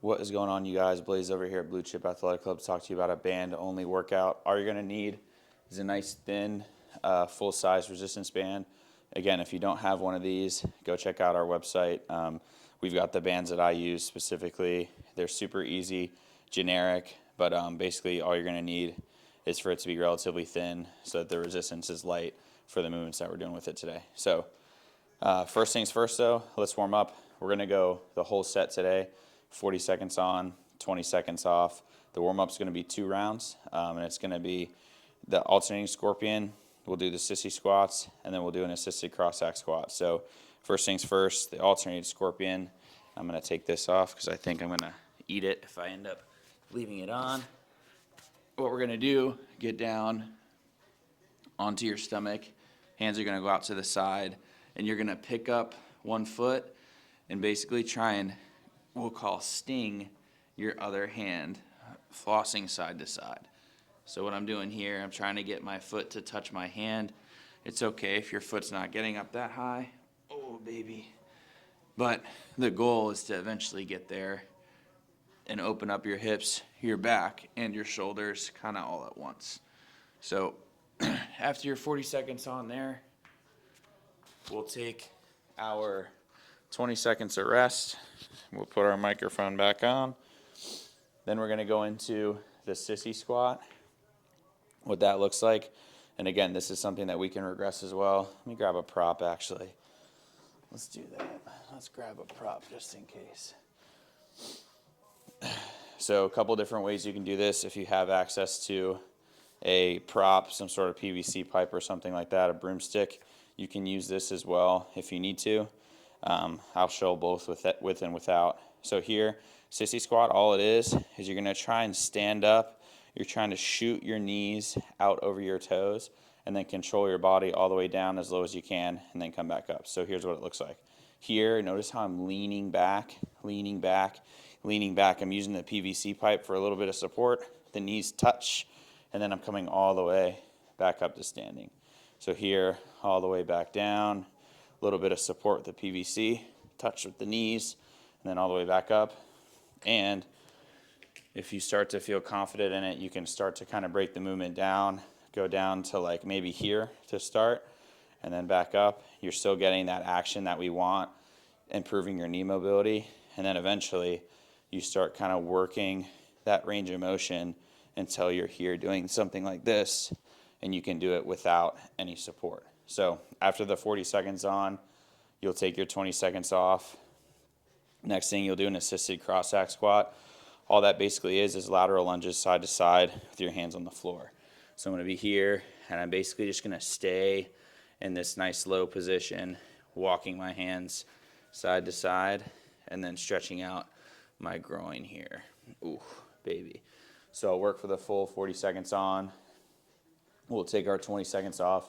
What is going on, you guys? Blaze over here at Blue Chip Athletic Club to talk to you about a band-only workout. All you're going to need is a nice thin, full-size resistance band. Again, if you don't have one of these, go check out our website. We've got the bands that I use specifically. They're super easy, generic, but basically all you're going to need is for it to be relatively thin so that the resistance is light for the movements that we're doing with it today. So first things first, though, let's warm up. We're going to go the whole set today. 40 seconds on, 20 seconds off. The warm-up's going to be 2 rounds, and it's going to be the alternating scorpion. We'll do the sissy squats, and then we'll do an assisted crosshack squat. So first things first, the alternating scorpion. I'm going to take this off because I think I'm going to eat it if I end up leaving it on. What we're going to do, get down onto your stomach. Hands are going to go out to the side, and you're going to pick up one foot and basically try and we'll call sting your other hand, flossing side to side. So what I'm doing here, I'm trying to get my foot to touch my hand. It's okay if your foot's not getting up that high. Oh, baby. But the goal is to eventually get there and open up your hips, your back, and your shoulders kind of all at once. So after your 40 seconds on there, we'll take our 20 seconds of rest. We'll put our microphone back on. Then we're going to go into the sissy squat, what that looks like. And again, this is something that we can regress as well. Let me grab a prop, actually. Let's do that. Let's grab a prop just in case. So a couple different ways you can do this. If you have access to a prop, some sort of PVC pipe or something like that, a broomstick, you can use this as well if you need to. I'll show both with and without. So here, sissy squat, all it is you're going to try and stand up. You're trying to shoot your knees out over your toes and then control your body all the way down as low as you can and then come back up. So here's what it looks like. Here, notice how I'm leaning back, leaning back, leaning back. I'm using the PVC pipe for a little bit of support. The knees touch, and then I'm coming all the way back up to standing. So here, all the way back down. A little bit of support with the PVC, touch with the knees, and then all the way back up. And if you start to feel confident in it, you can start to kind of break the movement down, go down to like maybe here to start, and then back up. You're still getting that action that we want, improving your knee mobility, and then eventually you start kind of working that range of motion until you're here doing something like this, and you can do it without any support. So after the 40 seconds on, you'll take your 20 seconds off. Next thing you'll do an assisted crosshack squat. All that basically is lateral lunges side to side with your hands on the floor. So I'm going to be here, and I'm basically just going to stay in this nice low position, walking my hands side to side, and then stretching out my groin here. Ooh, baby. So I'll work for the full 40 seconds on. We'll take our 20 seconds off.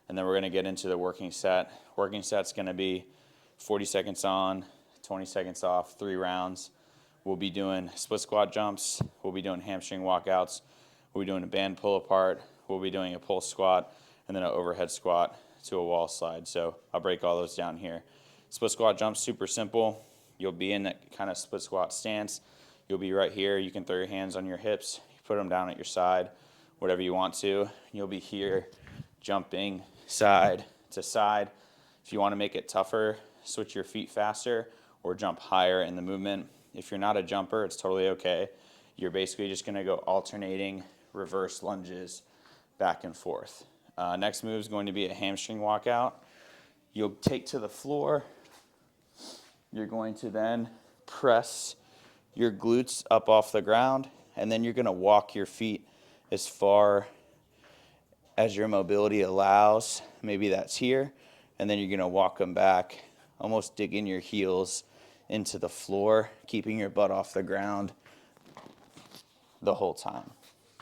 And then we're going to get into the working set. Working set's going to be 40 seconds on, 20 seconds off, 3 rounds. We'll be doing split squat jumps. We'll be doing hamstring walkouts. We'll be doing a band pull apart. We'll be doing a pull squat and then an overhead squat to a wall slide. So I'll break all those down here. Split squat jumps, super simple. You'll be in that kind of split squat stance. You'll be right here. You can throw your hands on your hips. You put them down at your side, whatever you want to. You'll be here jumping side to side. If you want to make it tougher, switch your feet faster or jump higher in the movement. If you're not a jumper, it's totally okay. You're basically just going to go alternating reverse lunges back and forth. Next move is going to be a hamstring walkout. You'll take to the floor. You're going to then press your glutes up off the ground, and then you're going to walk your feet as far as your mobility allows. Maybe that's here, and then you're going to walk them back, almost digging your heels into the floor, keeping your butt off the ground the whole time.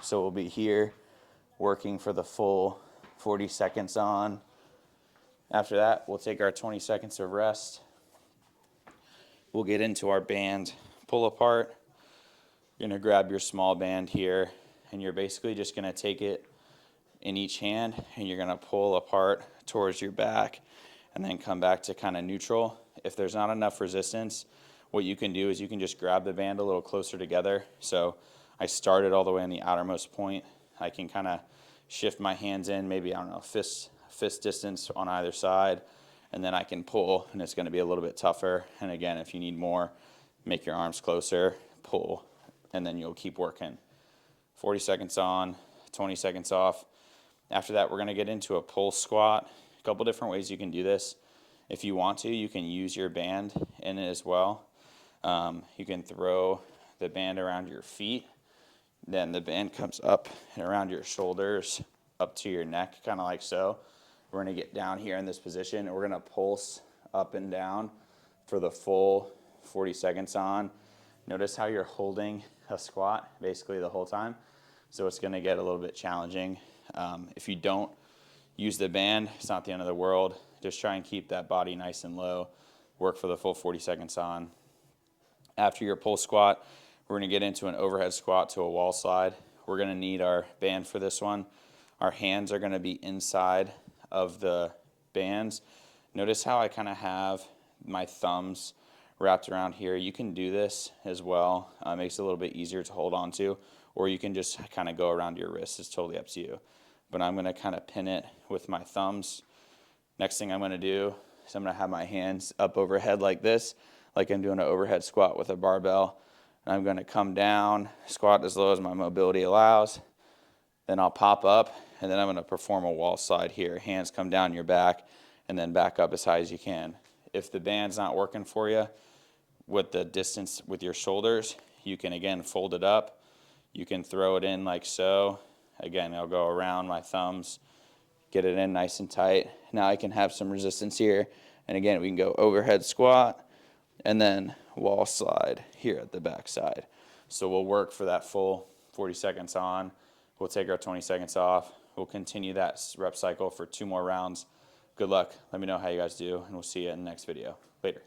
So we'll be here working for the full 40 seconds on. After that, we'll take our 20 seconds of rest. We'll get into our band pull apart. You're going to grab your small band here, and you're basically just going to take it in each hand, and you're going to pull apart towards your back and then come back to kind of neutral. If there's not enough resistance, what you can do is you can just grab the band a little closer together. So I started all the way on the outermost point. I can kind of shift my hands in, maybe, I don't know, fist distance on either side, and then I can pull, and it's going to be a little bit tougher. And again, if you need more, make your arms closer, pull, and then you'll keep working. 40 seconds on, 20 seconds off. After that, we're going to get into a pull squat. A couple different ways you can do this. If you want to, you can use your band in it as well. You can throw the band around your feet. Then the band comes up and around your shoulders, up to your neck, kind of like so. We're going to get down here in this position, and we're going to pulse up and down for the full 40 seconds on. Notice how you're holding a squat basically the whole time. So it's going to get a little bit challenging. If you don't use the band, it's not the end of the world. Just try and keep that body nice and low. Work for the full 40 seconds on. After your pull squat, we're going to get into an overhead squat to a wall slide. We're going to need our band for this one. Our hands are going to be inside of the bands. Notice how I kind of have my thumbs wrapped around here. You can do this as well. It makes it a little bit easier to hold on to, or you can just kind of go around your wrists. It's totally up to you. But I'm going to kind of pin it with my thumbs. Next thing I'm going to do is I'm going to have my hands up overhead like this, like I'm doing an overhead squat with a barbell. And I'm going to come down, squat as low as my mobility allows. Then I'll pop up, and then I'm going to perform a wall slide here. Hands come down your back, and then back up as high as you can. If the band's not working for you with the distance with your shoulders, you can, again, fold it up. You can throw it in like so. Again, I'll go around my thumbs, get it in nice and tight. Now I can have some resistance here. And again, we can go overhead squat and then wall slide here at the back side. So we'll work for that full 40 seconds on. We'll take our 20 seconds off. We'll continue that rep cycle for 2 more rounds. Good luck. Let me know how you guys do, and we'll see you in the next video. Later.